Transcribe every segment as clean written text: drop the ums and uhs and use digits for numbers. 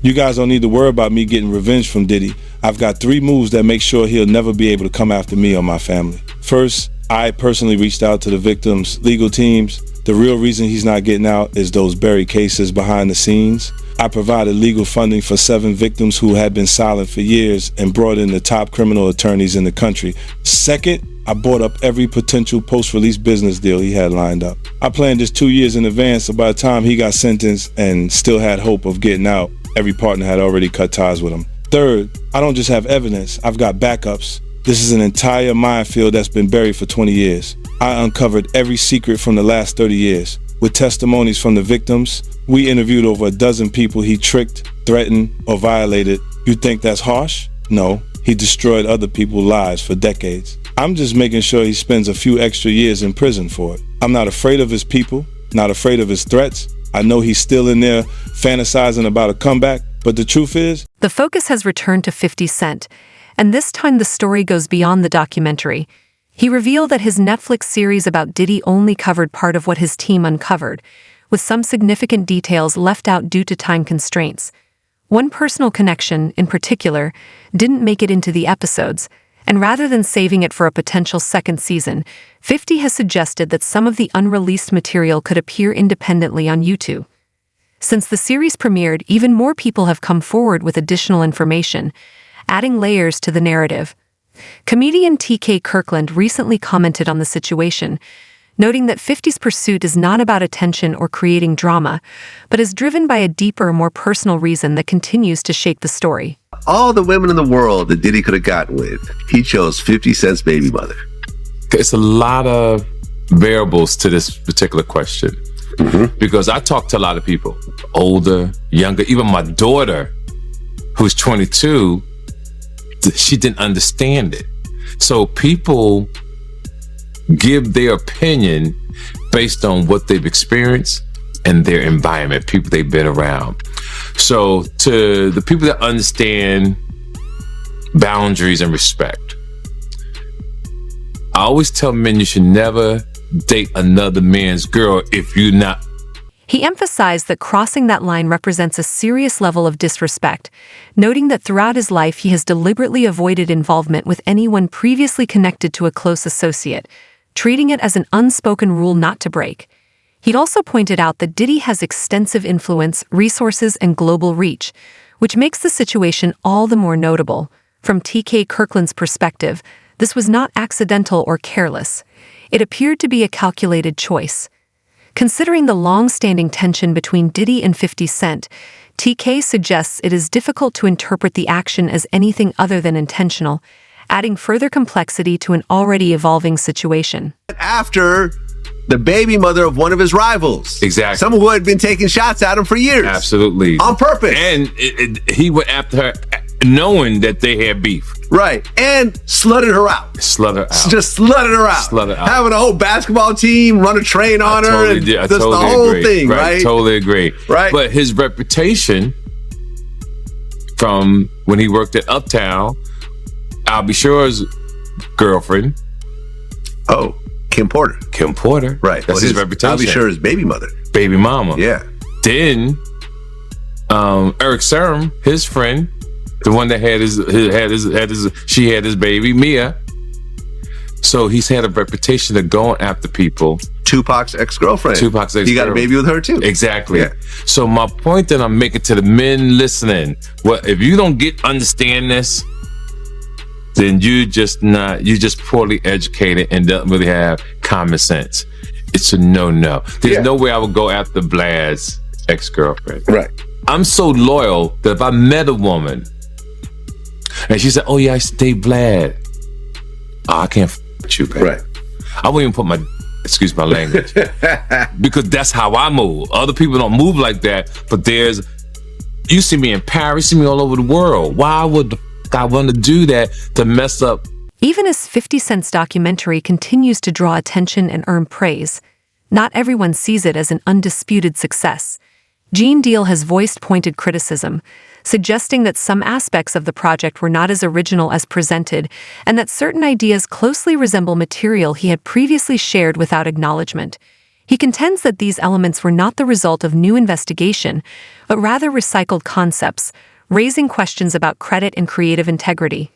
You guys don't need to worry about me getting revenge from Diddy. I've got 3 moves that make sure he'll never be able to come after me or my family. First, I personally reached out to the victims' legal teams. The real reason he's not getting out is those buried cases behind the scenes. I provided legal funding for 7 victims who had been silent for years and brought in the top criminal attorneys in the country. Second, I bought up every potential post-release business deal he had lined up. I planned this 2 years in advance, so by the time he got sentenced and still had hope of getting out, every partner had already cut ties with him. Third, I don't just have evidence, I've got backups. This is an entire minefield that's been buried for 20 years. I uncovered every secret from the last 30 years. With testimonies from the victims, we interviewed over a dozen people he tricked, threatened, or violated. You think that's harsh? No, he destroyed other people's lives for decades. I'm just making sure he spends a few extra years in prison for it. I'm not afraid of his people, not afraid of his threats. I know he's still in there fantasizing about a comeback, but the truth is... The focus has returned to 50 Cent, and this time the story goes beyond the documentary. He revealed that his Netflix series about Diddy only covered part of what his team uncovered, with some significant details left out due to time constraints. One personal connection, in particular, didn't make it into the episodes, and rather than saving it for a potential second season, 50 has suggested that some of the unreleased material could appear independently on YouTube. Since the series premiered, even more people have come forward with additional information, adding layers to the narrative. Comedian T.K. Kirkland recently commented on the situation, noting that 50's pursuit is not about attention or creating drama, but is driven by a deeper, more personal reason that continues to shape the story. All the women in the world that Diddy could have gotten with, he chose 50 Cent's baby mother. It's a lot of variables to this particular question. Because I talk to a lot of people, older, younger, even my daughter, who's 22, she didn't understand it. So people give their opinion based on what they've experienced and their environment, people they've been around. So to the people that understand boundaries and respect, I always tell men you should never date another man's girl if you're not. He emphasized that crossing that line represents a serious level of disrespect, noting that throughout his life he has deliberately avoided involvement with anyone previously connected to a close associate, treating it as an unspoken rule not to break. He'd also pointed out that Diddy has extensive influence, resources, and global reach, which makes the situation all the more notable. From T.K. Kirkland's perspective, this was not accidental or careless. It appeared to be a calculated choice. Considering the long-standing tension between Diddy and 50 Cent, TK suggests it is difficult to interpret the action as anything other than intentional, adding further complexity to an already evolving situation. After the baby mother of one of his rivals. Exactly. Someone who had been taking shots at him for years. Absolutely. On purpose. And he went after her knowing that they had beef. Right. And slutted her out. Slutted her out. Just slutted her out. Slutted out. Having a whole basketball team run a train on her. Totally and did. I just totally the whole agree. thing, right? Totally agree. Right. But his reputation from when he worked at Uptown, I'll be sure's girlfriend. Oh, Kim Porter. Kim Porter. Right. That's his reputation. I'll be sure his baby mother. Baby mama. Yeah. Then Eric Serum, his friend, the one that she had his baby, Mia. So he's had a reputation of going after people. Tupac's ex-girlfriend. He got a baby with her too. Exactly. Yeah. So my point that I'm making to the men listening, well, if you don't understand this, then you just poorly educated and don't really have common sense. It's a no. There's no way I would go after Vlad's ex-girlfriend. Right. I'm so loyal that if I met a woman and she said, "Oh yeah, I used to date Vlad," I can't f with you, man. Right. I won't even put my, excuse my language, because that's how I move. Other people don't move like that, but you see me in Paris, you see me all over the world. Why would I want to do that to mess up? Even as 50 Cent's documentary continues to draw attention and earn praise, not everyone sees it as an undisputed success. Gene Deal has voiced pointed criticism, suggesting that some aspects of the project were not as original as presented, and that certain ideas closely resemble material he had previously shared without acknowledgement. He contends that these elements were not the result of new investigation, but rather recycled concepts, raising questions about credit and creative integrity.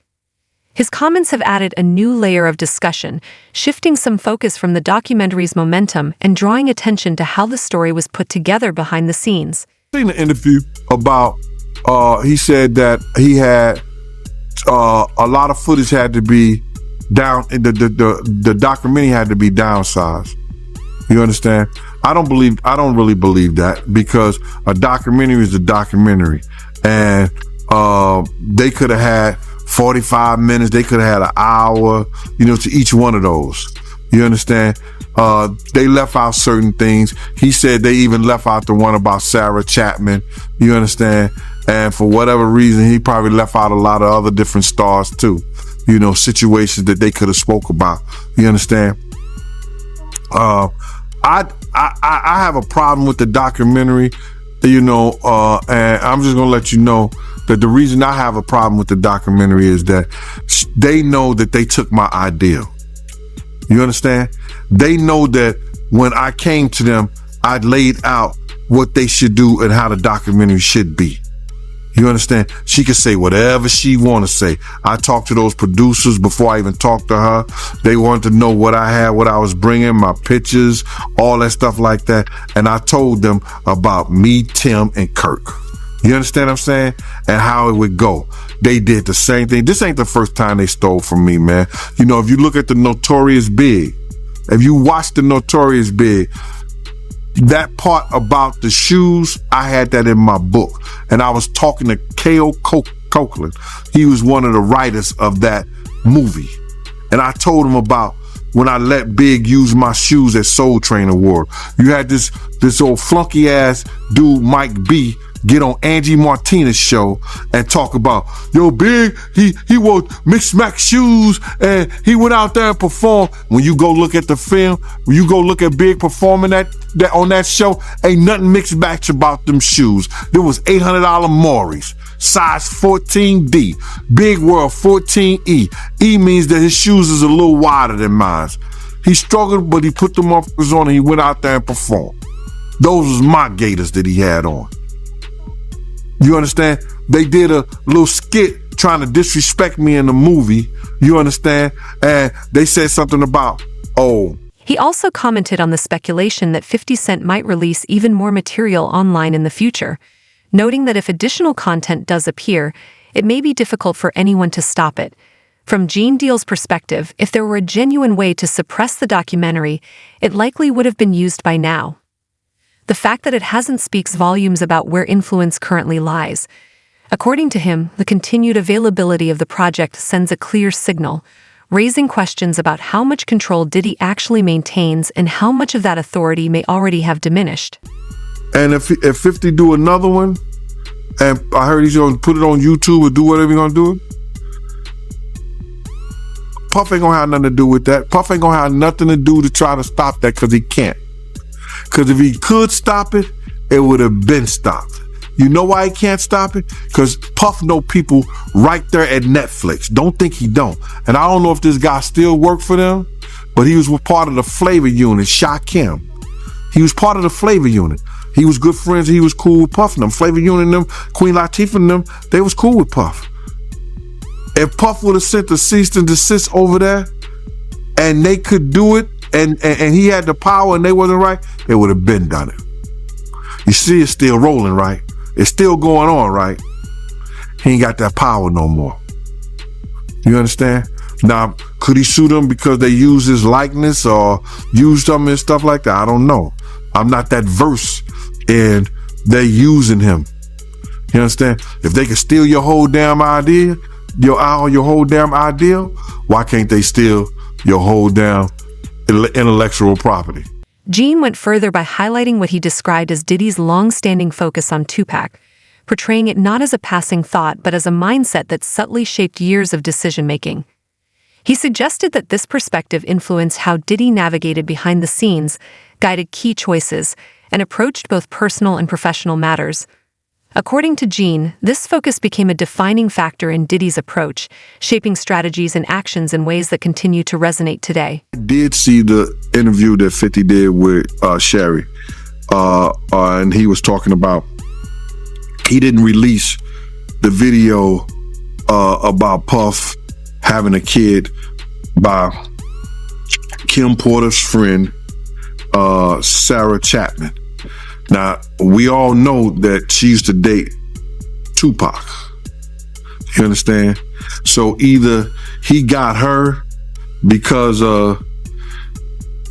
His comments have added a new layer of discussion, shifting some focus from the documentary's momentum and drawing attention to how the story was put together behind the scenes. I seen an interview about, he said that he had a lot of footage had to be down, the documentary had to be downsized. You understand? I don't really believe that, because a documentary is a documentary, and they could have had 45 minutes, they could have had an hour, to each one of those. You understand? They left out certain things. He said they even left out the one about Sarah Chapman. You understand? And for whatever reason, he probably left out a lot of other different stars too. Situations that they could have spoke about. You understand? I have a problem with the documentary, and I'm just gonna let you know that the reason I have a problem with the documentary is that they know that they took my idea. You understand? They know that when I came to them, I laid out what they should do and how the documentary should be. You understand? She can say whatever she want to say. I talked to those producers before I even talked to her. They wanted to know what I had, what I was bringing, my pictures, all that stuff like that. And I told them about me, Tim, and Kirk. You understand what I'm saying? And how it would go. They did the same thing. This ain't the first time they stole from me, man. If you look at the Notorious Big, if you watch the Notorious Big, that part about the shoes, I had that in my book. And I was talking to K.O. Copeland. He was one of the writers of that movie. And I told him about when I let Big use my shoes at Soul Train Award. You had this old flunky ass dude, Mike B, get on Angie Martinez's show and talk about, Big, he wore mixed max shoes and he went out there and performed. When you go look at the film, when you go look at Big performing that on that show, ain't nothing mixed match about them shoes. There was $800 Maury's, size 14D. Big wore 14E. E means that his shoes is a little wider than mine. He struggled, but he put them on and he went out there and performed. Those was my Gators that he had on. You understand? They did a little skit trying to disrespect me in the movie. You understand? And they said something about, He also commented on the speculation that 50 Cent might release even more material online in the future, noting that if additional content does appear, it may be difficult for anyone to stop it. From Gene Deal's perspective, if there were a genuine way to suppress the documentary, it likely would have been used by now. The fact that it hasn't speaks volumes about where influence currently lies. According to him, the continued availability of the project sends a clear signal, raising questions about how much control Diddy actually maintains and how much of that authority may already have diminished. And if 50 do another one, and I heard he's going to put it on YouTube or do whatever he's going to do, Puff ain't going to have nothing to do with that. Puff ain't going to have nothing to do to try to stop that, because he can't. Because if he could stop it, it would have been stopped. You know why he can't stop it? Because Puff know people right there at Netflix. Don't think he don't. And I don't know if this guy still worked for them, but he was part of the Flavor Unit, Shakim. He was part of the Flavor Unit. He was good friends. He was cool with Puff and them. Flavor Unit and them, Queen Latifah and them, they was cool with Puff. If Puff would have sent the cease and desist over there, and they could do it, and he had the power and they wasn't right, they would have been done it. You see, it's still rolling, right? It's still going on, right? He ain't got that power no more. You understand? Now, could he sue them because they used his likeness or used something and stuff like that? I don't know. I'm not that versed in they using him. You understand? If they can steal your whole damn idea, your whole damn idea, why can't they steal your whole damn intellectual property? Gene went further by highlighting what he described as Diddy's long-standing focus on Tupac, portraying it not as a passing thought but as a mindset that subtly shaped years of decision-making. He suggested that this perspective influenced how Diddy navigated behind the scenes, guided key choices, and approached both personal and professional matters. According to Gene, this focus became a defining factor in Diddy's approach, shaping strategies and actions in ways that continue to resonate today. I did see the interview that 50 did with Sherry, and he was talking about he didn't release the video about Puff having a kid by Kim Porter's friend, Sarah Chapman. Now, we all know that she used to date Tupac. You understand? So either he got her because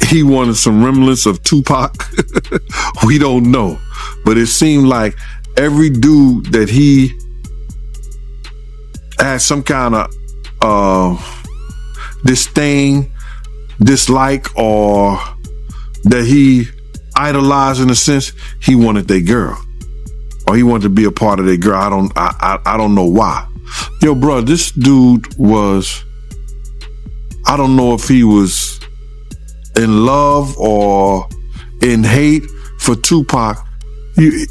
he wanted some remnants of Tupac. We don't know. But it seemed like every dude that he had some kind of disdain, dislike, or that he idolized, in a sense, he wanted their girl, or he wanted to be a part of their girl. I don't know why. Yo, bro, this dude was, I don't know if he was in love or in hate for Tupac. He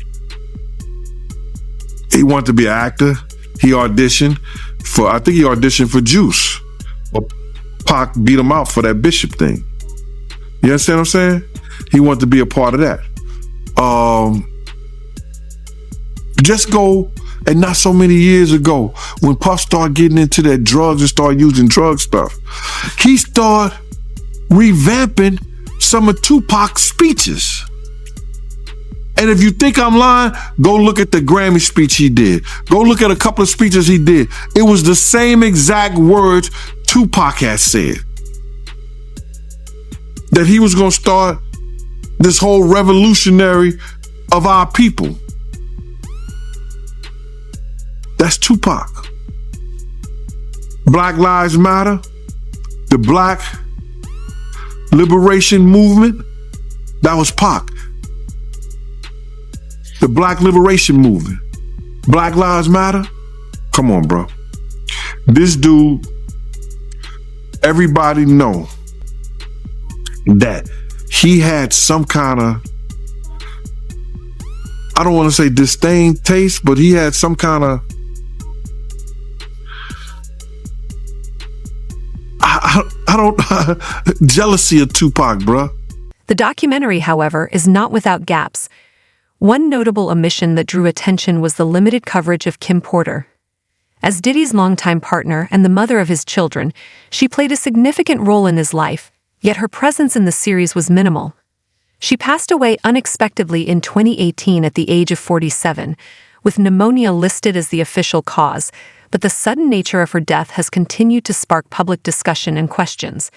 wanted to be an actor. He auditioned for Juice. But Pac beat him out for that Bishop thing. You understand what I'm saying? He wanted to be a part of that. Just go, and not so many years ago, when Puff started getting into that drugs and started using drug stuff, he started revamping some of Tupac's speeches. And if you think I'm lying, go look at the Grammy speech he did. Go look at a couple of speeches he did. It was the same exact words Tupac had said. That he was going to start this whole revolutionary of our people. That's Tupac. Black Lives Matter, the Black Liberation Movement, that was Pac. The Black Liberation Movement. Black Lives Matter? Come on, bro. This dude, everybody know that he had some kind of, I don't want to say disdain taste, but he had some kind of, I don't, jealousy of Tupac, bruh. The documentary, however, is not without gaps. One notable omission that drew attention was the limited coverage of Kim Porter. As Diddy's longtime partner and the mother of his children, she played a significant role in his life, yet her presence in the series was minimal. She passed away unexpectedly in 2018 at the age of 47, with pneumonia listed as the official cause, but the sudden nature of her death has continued to spark public discussion and questions.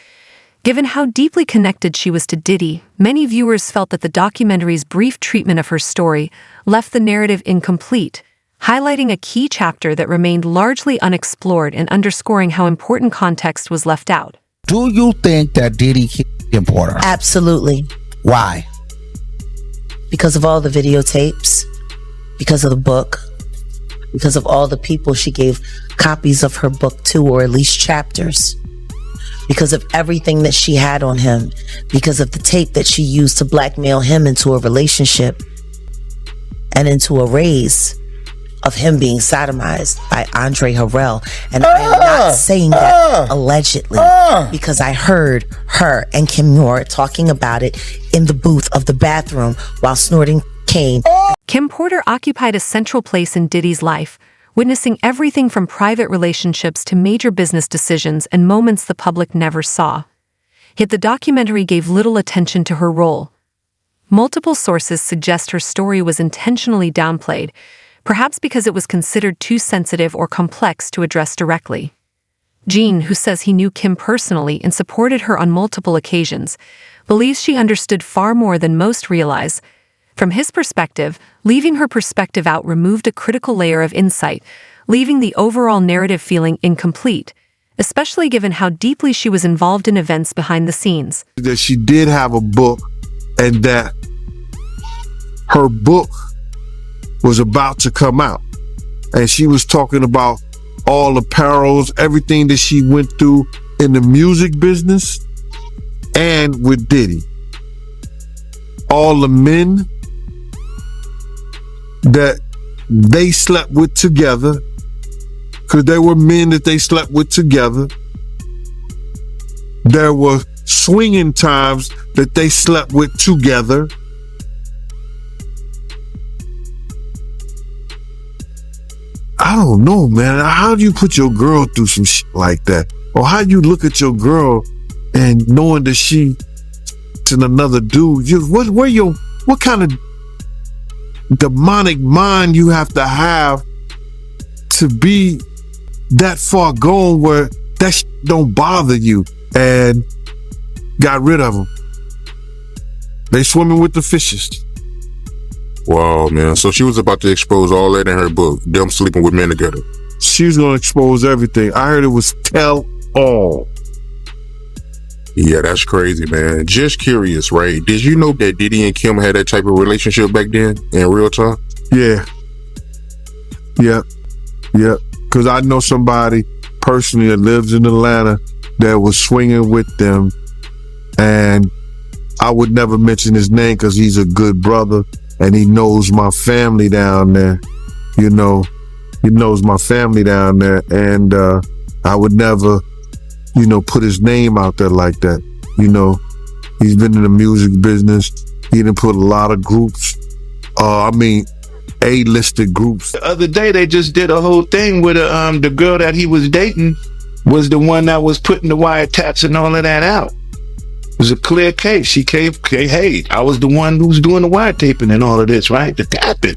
Given how deeply connected she was to Diddy, many viewers felt that the documentary's brief treatment of her story left the narrative incomplete, highlighting a key chapter that remained largely unexplored and underscoring how important context was left out. Do you think that Diddy killed Kim Porter? Absolutely. Why? Because of all the videotapes, because of the book, because of all the people she gave copies of her book to, or at least chapters, because of everything that she had on him, because of the tape that she used to blackmail him into a relationship and into a raise of him being sodomized by Andre Harrell. And I am not saying that allegedly, because I heard her and Kim Moore talking about it in the booth of the bathroom while snorting cane. Kim Porter occupied a central place in Diddy's life, witnessing everything from private relationships to major business decisions and moments the public never saw. Yet the documentary gave little attention to her role. Multiple sources suggest her story was intentionally downplayed, perhaps because it was considered too sensitive or complex to address directly. Gene, who says he knew Kim personally and supported her on multiple occasions, believes she understood far more than most realize. From his perspective, leaving her perspective out removed a critical layer of insight, leaving the overall narrative feeling incomplete, especially given how deeply she was involved in events behind the scenes. That she did have a book, and that her book was about to come out. And she was talking about all the perils, everything that she went through in the music business and with Diddy. All the men that they slept with together, because there were men that they slept with together. There were swinging times that they slept with together. I don't know, man. How do you put your girl through some shit like that? Or how do you look at your girl and knowing that she's another dude? What kind of demonic mind you have to be that far gone where that shit don't bother you? And got rid of them. They swimming with the fishes. Wow, man. So she was about to expose all that in her book, them sleeping with men together. She was gonna expose everything. I heard it was tell all. Yeah, that's crazy, man. Just curious, right? Did you know that Diddy and Kim had that type of relationship back then in real time? Yeah. Because I know somebody personally that lives in Atlanta that was swinging with them, and I would never mention his name because he's a good brother and he knows my family down there. You know, he knows my family down there, and I would never, put his name out there like that. He's been in the music business. He done put a lot of groups, A-listed groups. The other day, they just did a whole thing with the girl that he was dating was the one that was putting the wiretaps and all of that out. It was a clear case. She came, hey, I was the one who was doing the wiretaping and all of this, right? The tapping.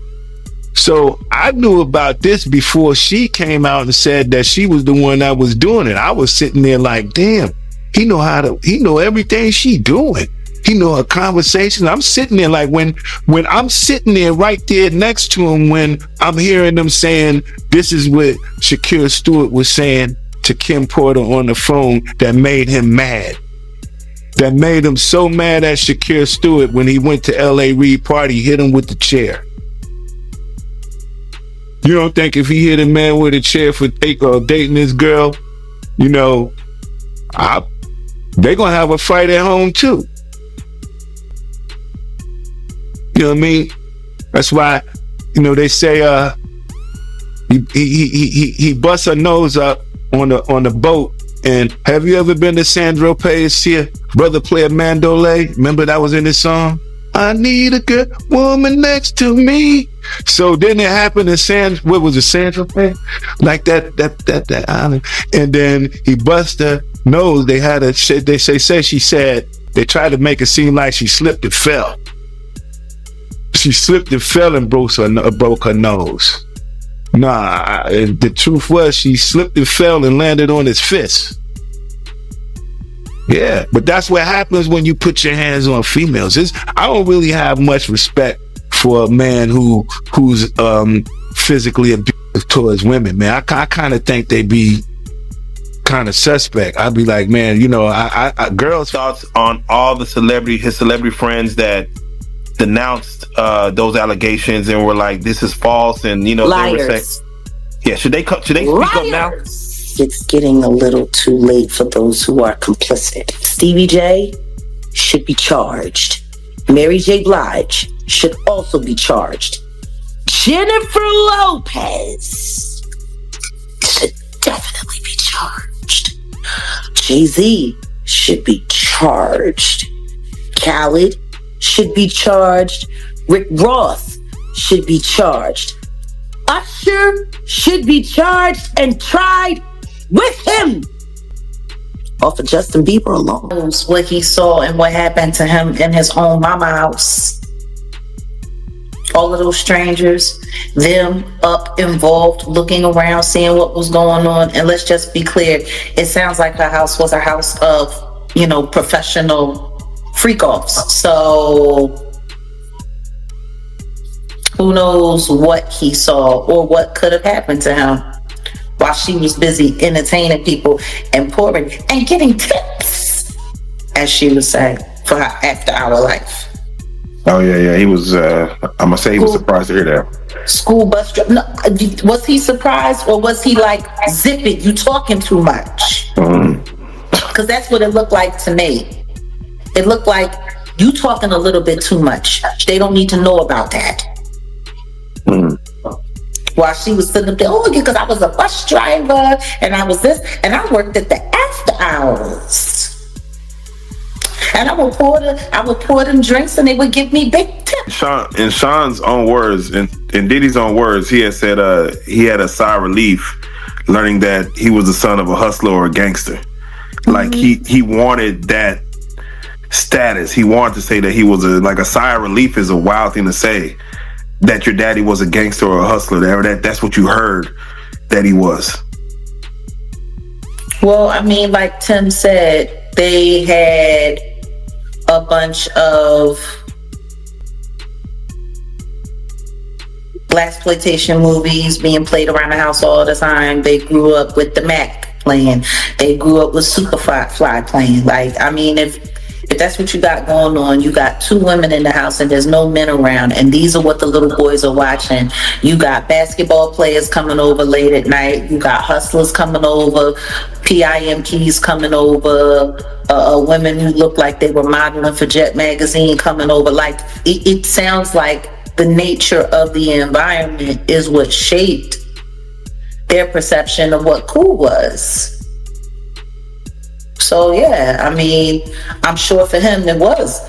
So I knew about this before she came out and said that she was the one that was doing it. I was sitting there like, damn, he know everything she doing. He know her conversations. I'm sitting there like when I'm sitting there right there next to him, when I'm hearing them saying, this is what Shakira Stewart was saying to Kim Porter on the phone, that made him mad. That made him so mad at Shakira Stewart when he went to L.A. Reid party, hit him with the chair. You don't think if he hit a man with a chair for dating this girl, they gonna have a fight at home too. You know what I mean? That's why, they say he busts her nose up on the boat. And have you ever been to Sandro Pay's here? Brother Player Mandolay. Remember that was in his song? I need a good woman next to me. So then it happened in what was it, Sandro Pay? Like that island. And then he bust her nose. They tried to make it seem like she slipped and fell. She slipped and fell and broke her nose. Nah, the truth was she slipped and fell and landed on his fist. Yeah, but that's what happens when you put your hands on females. I don't really have much respect for a man who's physically abusive towards women, man. I kind of think they be kind of suspect. I'd be like, man, I girls. Thoughts on all his celebrity friends that denounced those allegations and were like, this is false, and Liars. They were saying, yeah, should they speak up now? It's getting a little too late for those who are complicit. Stevie J should be charged. Mary J. Blige should also be charged. Jennifer Lopez should definitely be charged. Jay-Z should be charged. Khaled should be charged. Rick Ross should be charged. Usher should be charged and tried with him. Off of Justin Bieber alone. What he saw and what happened to him in his own mama house. All of those strangers, them up involved, looking around, seeing what was going on. And let's just be clear, it sounds like her house was a house of, professional freak-offs. So who knows what he saw or what could have happened to him while she was busy entertaining people and pouring and getting tips, as she would say, for her after-hour life. Oh yeah. He was. I'm gonna say he was surprised to hear that. School bus driver. No, was he surprised or was he like, "Zip it, you talking too much"? Because that's what it looked like to me. It looked like you talking a little bit too much. They don't need to know about that. while she was sitting up there, oh, because I was a bus driver and I was this, and I worked at the after hours. And I would pour them drinks and they would give me big tips. In Sean's own words, in Diddy's own words, he had said he had a sigh of relief learning that he was the son of a hustler or a gangster. Like he wanted that status. He wanted to say that he was a sigh of relief is a wild thing to say, that your daddy was a gangster or a hustler. That's what you heard that he was. Well, I mean, like Tim said, they had a bunch of blaxploitation movies being played around the house all the time. They grew up with the Mac playing. They grew up with Superfly playing. Like, I mean, if that's what you got going on, you got two women in the house and there's no men around, and these are what the little boys are watching. You got basketball players coming over late at night. You got hustlers coming over, PIMPs coming over, women who look like they were modeling for Jet Magazine coming over. Like, it sounds like the nature of the environment is what shaped their perception of what cool was. So yeah, I mean, I'm sure for him it was,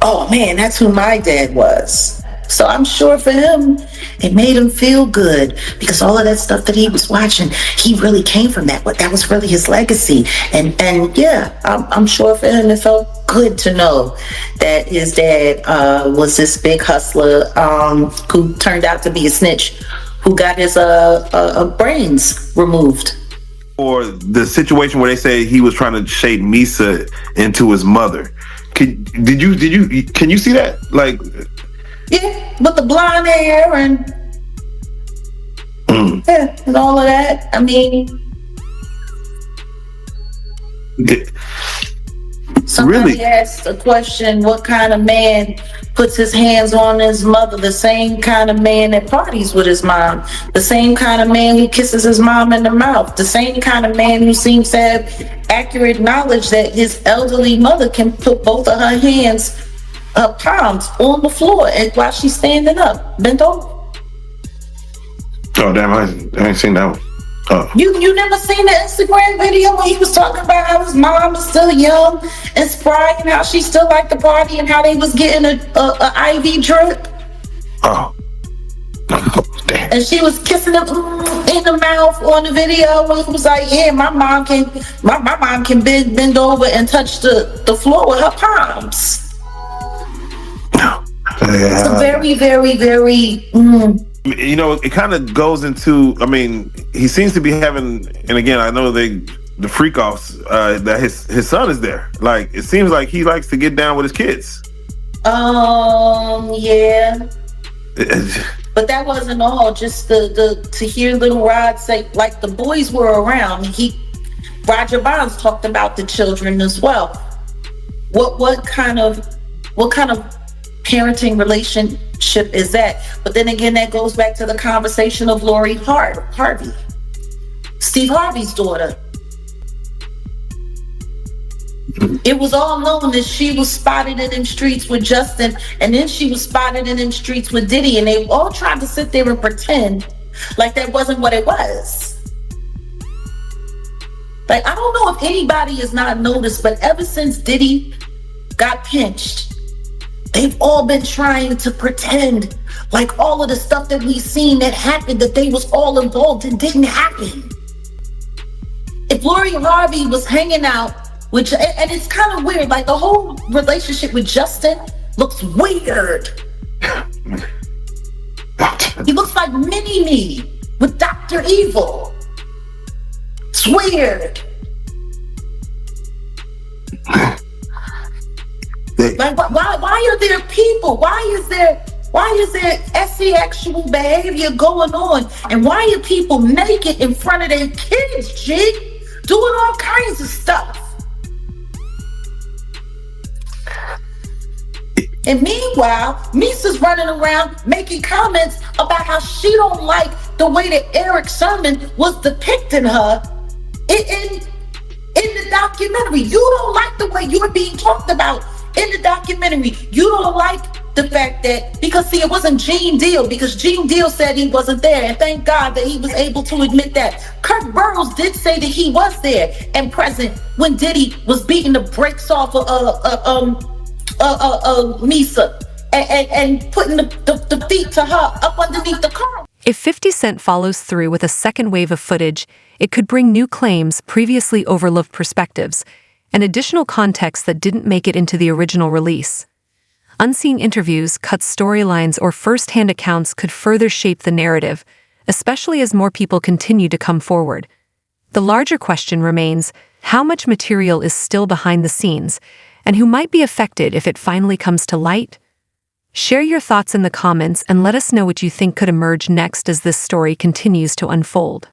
oh man, that's who my dad was. So I'm sure for him, it made him feel good because all of that stuff that he was watching, he really came from that. But that was really his legacy. And yeah, I'm sure for him, it felt good to know that his dad was this big hustler who turned out to be a snitch, who got his brains removed. Or the situation where they say he was trying to shape Misa into his mother. Can you see that? Like, yeah, with the blonde hair and yeah, and all of that. I mean, somebody asked a question: what kind of man puts his hands on his mother? The same kind of man that parties with his mom, the same kind of man who kisses his mom in the mouth, the same kind of man who seems to have accurate knowledge that his elderly mother can put both of her hands, her palms on the floor and while she's standing up, bent over. Oh damn, I ain't seen that one. Oh. You never seen the Instagram video where he was talking about how his mom is still young and spry and how she still liked the party and how they was getting a IV drip? Oh. Damn. And she was kissing him in the mouth on the video, and it was like, yeah, my mom can bend over and touch the floor with her palms. It's a very, very, very. You know, it kind of goes into. I mean, he seems to be having, and again, I know the freak offs that his son is there. Like, it seems like he likes to get down with his kids. Yeah. But that wasn't all. Just to hear Little Rod say, like, the boys were around. Roger Bonds talked about the children as well. What kind of parenting relationship is that? But then again, that goes back to the conversation of Lori Harvey, Steve Harvey's daughter. It was all known that she was spotted in them streets with Justin, and then she was spotted in them streets with Diddy, and they all tried to sit there and pretend like that wasn't what it was. Like, I don't know if anybody has not noticed, but ever since Diddy got pinched, they've all been trying to pretend like all of the stuff that we've seen that happened, that they was all involved and didn't happen. If Lori Harvey was hanging out, and it's kind of weird, like the whole relationship with Justin looks weird. He looks like Mini-Me with Dr. Evil. It's weird. Like, why are there people? Why is there sexual behavior going on? And why are people naked in front of their kids, G? Doing all kinds of stuff. And meanwhile, Misa's running around making comments about how she don't like the way that Eric Sermon was depicting her in the documentary. You don't like the way you're being talked about in the documentary. You don't like the fact that, because see, it wasn't Gene Deal, because Gene Deal said he wasn't there, and thank God that he was able to admit that. Kirk Burrows did say that he was there and present when Diddy was beating the brakes off of Misa and putting the feet to her up underneath the car. If 50 Cent follows through with a second wave of footage, it could bring new claims, previously overlooked perspectives, and additional context that didn't make it into the original release. Unseen interviews, cut storylines, or first-hand accounts could further shape the narrative, especially as more people continue to come forward. The larger question remains, how much material is still behind the scenes, and who might be affected if it finally comes to light? Share your thoughts in the comments and let us know what you think could emerge next as this story continues to unfold.